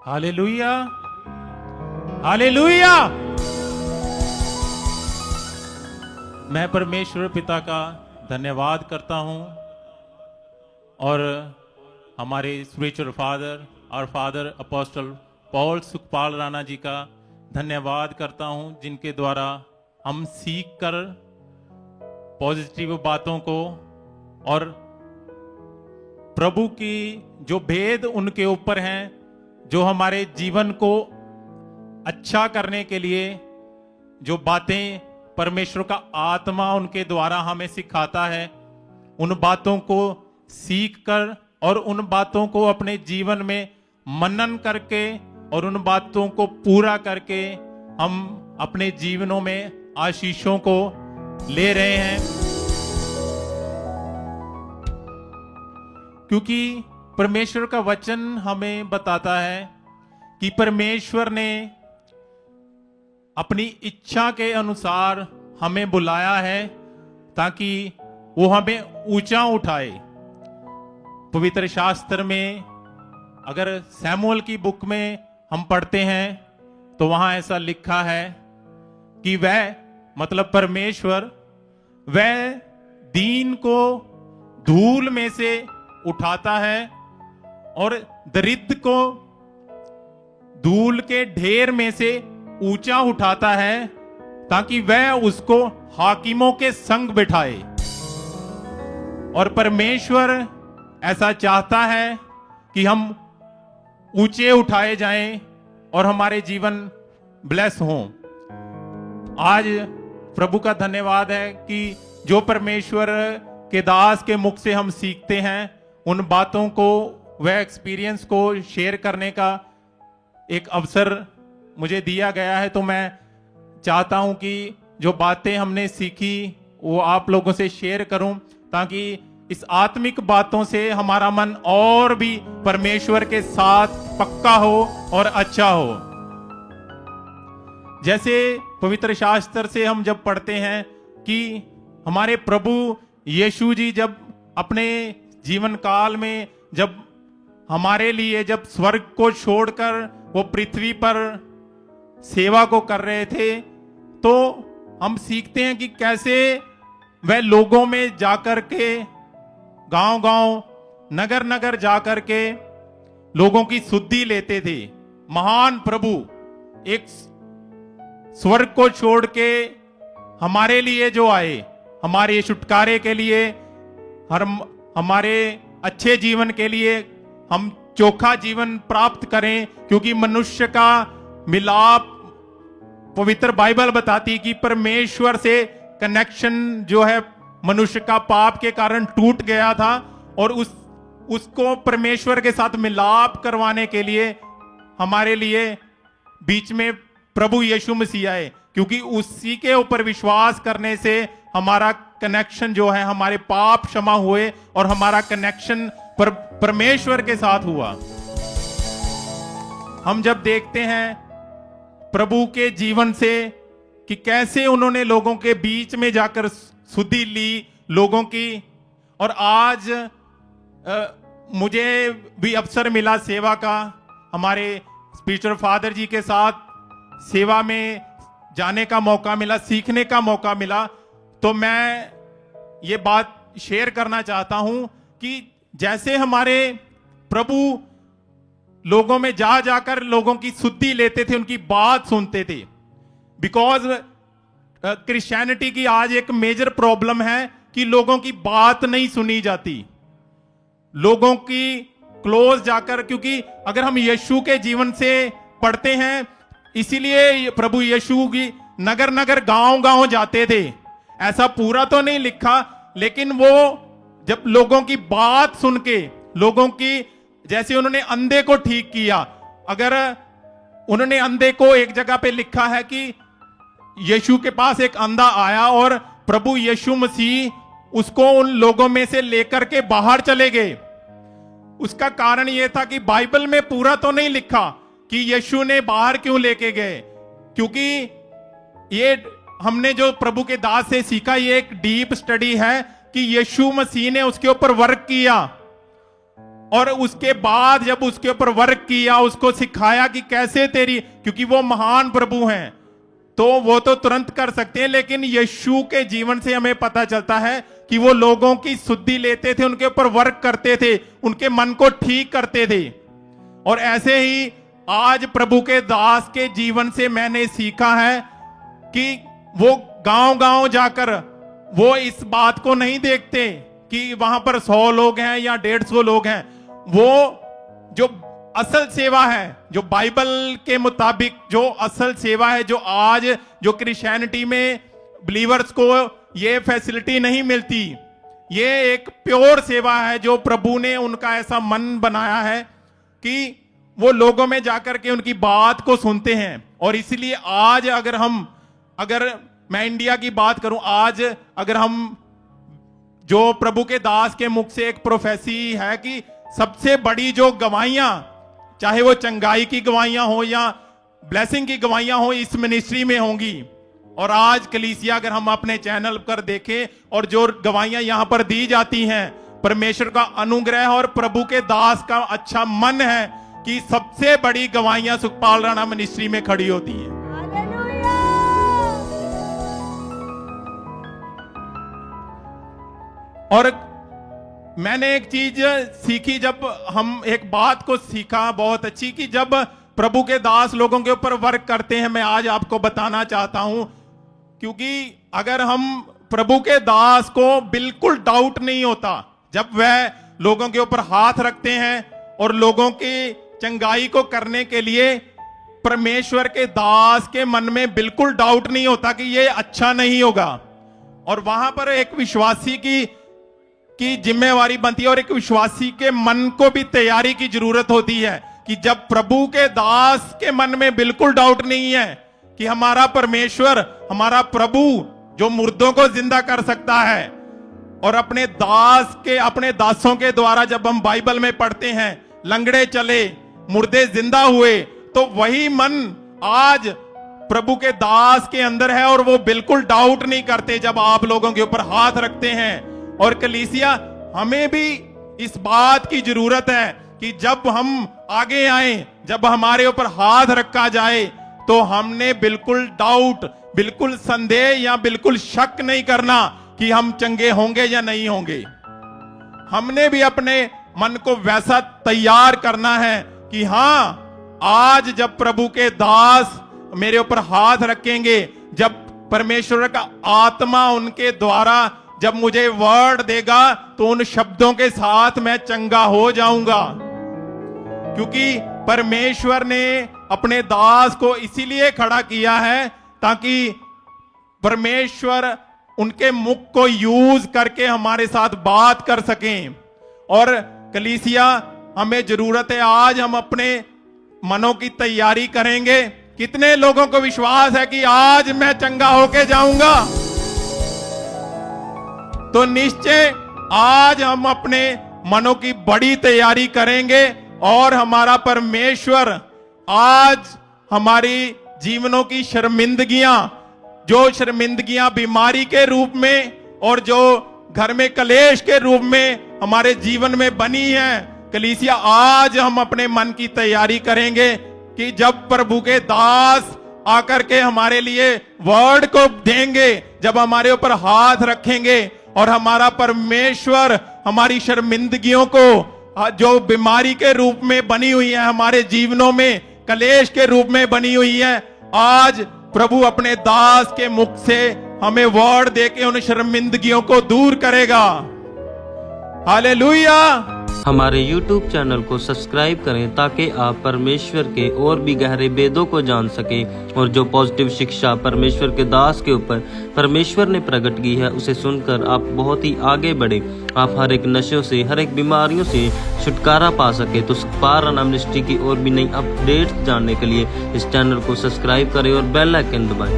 Hallelujah, hallelujah. मैं परमेश्वर पिता का धन्यवाद करता हूं और हमारे स्पिरिचुअल फादर और father apostle Paul Sukhpal Rana ji का धन्यवाद करता हूं, जिनके द्वारा हम सीख कर पॉजिटिव बातों को और प्रभु की जो भेद उनके ऊपर हैं, जो हमारे जीवन को अच्छा करने के लिए जो बातें परमेश्वर का आत्मा उनके द्वारा हमें सिखाता है, उन बातों को सीख कर और उन बातों को अपने जीवन में मनन करके और उन बातों को पूरा करके हम अपने जीवनों में आशीषों को ले रहे हैं। क्योंकि परमेश्वर का वचन हमें बताता है कि परमेश्वर ने अपनी इच्छा के अनुसार हमें बुलाया है ताकि वो हमें ऊंचा उठाए। पवित्र शास्त्र में अगर सैमुअल की बुक में हम पढ़ते हैं तो वहां ऐसा लिखा है कि वह मतलब परमेश्वर वह दीन को धूल में से उठाता है और दरिद्र को धूल के ढेर में से ऊंचा उठाता है ताकि वह उसको हाकिमों के संग बिठाए। और परमेश्वर ऐसा चाहता है कि हम ऊंचे उठाए जाएं और हमारे जीवन ब्लेस हों। आज प्रभु का धन्यवाद है कि जो परमेश्वर के दास के मुख से हम सीखते हैं, उन बातों को वह एक्सपीरियंस को शेयर करने का एक अवसर मुझे दिया गया है। तो मैं चाहता हूं कि जो बातें हमने सीखी वो आप लोगों से शेयर करूं, ताकि इस आत्मिक बातों से हमारा मन और भी परमेश्वर के साथ पक्का हो और अच्छा हो। जैसे पवित्र शास्त्र से हम जब पढ़ते हैं कि हमारे प्रभु यीशु जी जब अपने जीवन काल में जब हमारे लिए जब स्वर्ग को छोड़कर वो पृथ्वी पर सेवा को कर रहे थे, तो हम सीखते हैं कि कैसे वह लोगों में जाकर के गांव-गांव नगर नगर जाकर के लोगों की शुद्धि लेते थे। महान प्रभु एक स्वर्ग को छोड़ के हमारे लिए जो आए, हमारे छुटकारे के लिए, हमारे अच्छे जीवन के लिए, हम चोखा जीवन प्राप्त करें। क्योंकि मनुष्य का मिलाप, पवित्र बाइबल बताती कि परमेश्वर से कनेक्शन जो है मनुष्य का पाप के कारण टूट गया था, और उसको परमेश्वर के साथ मिलाप करवाने के लिए हमारे लिए बीच में प्रभु यीशु मसीह आए। क्योंकि उसी के ऊपर विश्वास करने से हमारा कनेक्शन जो है, हमारे पाप क्षमा हुए और हमारा कनेक्शन परमेश्वर के साथ हुआ। हम जब देखते हैं प्रभु के जीवन से कि कैसे उन्होंने लोगों के बीच में जाकर शुद्धि ली लोगों की, और आज मुझे भी अवसर मिला सेवा का, हमारे स्पिरिचुअल फादर जी के साथ सेवा में जाने का मौका मिला, सीखने का मौका मिला। तो मैं ये बात शेयर करना चाहता हूं कि जैसे हमारे प्रभु लोगों में जा जाकर लोगों की शुद्धि लेते थे, उनकी बात सुनते थे। बिकॉज क्रिश्चियनिटी की आज एक मेजर प्रॉब्लम है कि लोगों की बात नहीं सुनी जाती, लोगों की क्लोज जाकर। क्योंकि अगर हम यीशु के जीवन से पढ़ते हैं, इसीलिए प्रभु यीशु की नगर नगर गांव गांव जाते थे। ऐसा पूरा तो नहीं लिखा, लेकिन वो जब लोगों की बात सुन के, लोगों की, जैसे उन्होंने अंधे को ठीक किया, अगर उन्होंने अंधे को, एक जगह पे लिखा है कि यीशु के पास एक अंधा आया और प्रभु यीशु मसीह उसको उन लोगों में से लेकर के बाहर चले गए। उसका कारण यह था कि बाइबल में पूरा तो नहीं लिखा कि यीशु ने बाहर क्यों लेके गए, क्योंकि ये हमने जो प्रभु के दास से सीखा, ये एक डीप स्टडी है कि यीशु मसीह ने उसके ऊपर वर्क किया। और उसके बाद जब उसके ऊपर वर्क किया, उसको सिखाया कि कैसे तेरी, क्योंकि वो महान प्रभु हैं तो वो तो तुरंत कर सकते हैं, लेकिन यीशु के जीवन से हमें पता चलता है कि वो लोगों की शुद्धि लेते थे, उनके ऊपर वर्क करते थे, उनके मन को ठीक करते थे। और ऐसे ही आज प्रभु के दास के जीवन से मैंने सीखा है कि वो गांव-गांव जाकर वो इस बात को नहीं देखते कि वहां पर 100 लोग हैं या 150 लोग हैं। वो जो असल सेवा है, जो बाइबल के मुताबिक जो असल सेवा है, जो आज जो क्रिश्चियनिटी में बिलीवर्स को ये फैसिलिटी नहीं मिलती, ये एक प्योर सेवा है जो प्रभु ने उनका ऐसा मन बनाया है कि वो लोगों में जाकर के उनकी बात को सुनते हैं। और इसलिए आज अगर मैं इंडिया की बात करूं, आज अगर हम जो प्रभु के दास के मुख से एक प्रोफेसी है कि सबसे बड़ी जो गवाहियां, चाहे वो चंगाई की गवाहियां हो या ब्लेसिंग की गवाहियां हो, इस मिनिस्ट्री में होंगी। और आज कलीसिया अगर हम अपने चैनल पर देखें और जो गवाहियां यहां पर दी जाती हैं, परमेश्वर का अनुग्रह और प्रभु के दास का अच्छा मन है कि सबसे बड़ी गवाहियां सुखपाल राणा मिनिस्ट्री में खड़ी होती हैं। और मैंने एक चीज सीखी, जब हम एक बात को सीखा बहुत अच्छी, कि जब प्रभु के दास लोगों के ऊपर वर्क करते हैं, मैं आज आपको बताना चाहता हूं, क्योंकि अगर हम प्रभु के दास को बिल्कुल डाउट नहीं होता, जब वह लोगों के ऊपर हाथ रखते हैं और लोगों की चंगाई को करने के लिए परमेश्वर के दास के मन में बिल्कुल डाउट नहीं होता कि ये अच्छा नहीं होगा। और वहां पर एक विश्वासी की जिम्मेवारी बनती है और एक विश्वासी के मन को भी तैयारी की जरूरत होती है कि जब प्रभु के दास के मन में बिल्कुल डाउट नहीं है कि हमारा परमेश्वर, हमारा प्रभु जो मुर्दों को जिंदा कर सकता है, और अपने दासों के द्वारा जब हम बाइबल में पढ़ते हैं लंगड़े चले, मुर्दे जिंदा हुए, तो वही मन आज प्रभु के दास के अंदर है और वो बिल्कुल डाउट नहीं करते जब आप लोगों के ऊपर हाथ रखते हैं। और कलीसिया, हमें भी इस बात की जरूरत है कि जब हम आगे आए, जब हमारे ऊपर हाथ रखा जाए, तो हमने बिल्कुल डाउट, बिल्कुल संदेह या बिल्कुल शक नहीं करना कि हम चंगे होंगे या नहीं होंगे। हमने भी अपने मन को वैसा तैयार करना है कि हां, आज जब प्रभु के दास मेरे ऊपर हाथ रखेंगे, जब परमेश्वर का आत्मा उनके द्वारा जब मुझे वर्ड देगा, तो उन शब्दों के साथ मैं चंगा हो जाऊंगा। क्योंकि परमेश्वर ने अपने दास को इसीलिए खड़ा किया है ताकि परमेश्वर उनके मुख को यूज करके हमारे साथ बात कर सकें। और कलीसिया, हमें जरूरत है, आज हम अपने मनों की तैयारी करेंगे। कितने लोगों को विश्वास है कि आज मैं चंगा होके जाऊंगा? तो निश्चय आज हम अपने मनों की बड़ी तैयारी करेंगे और हमारा परमेश्वर आज हमारी जीवनों की शर्मिंदगियां बीमारी के रूप में और जो घर में कलेश के रूप में हमारे जीवन में बनी है, कलीसिया, आज हम अपने मन की तैयारी करेंगे कि जब प्रभु के दास आकर के हमारे लिए वर्ड को देंगे, जब हमारे ऊपर हाथ रखेंगे और हमारा परमेश्वर हमारी शर्मिंदगियों को जो बीमारी के रूप में बनी हुई है, हमारे जीवनों में कलेश के रूप में बनी हुई है, आज प्रभु अपने दास के मुख से हमें वर्ड देके उन शर्मिंदगियों को दूर करेगा। हालेलुया। हमारे YouTube चैनल को सब्सक्राइब करें ताकि आप परमेश्वर के और भी गहरे भेदों को जान सकें और जो पॉजिटिव शिक्षा परमेश्वर के दास के ऊपर परमेश्वर ने प्रकट की है, उसे सुनकर आप बहुत ही आगे बढ़े, आप हर एक नशों से, हर एक बीमारियों से छुटकारा पा सके। तो सुखपाल राणा मिनिस्ट्री की और भी नई अपडेट्स जानने के लिए इस चैनल को सब्सक्राइब करें और बेल आइकन दबाएं।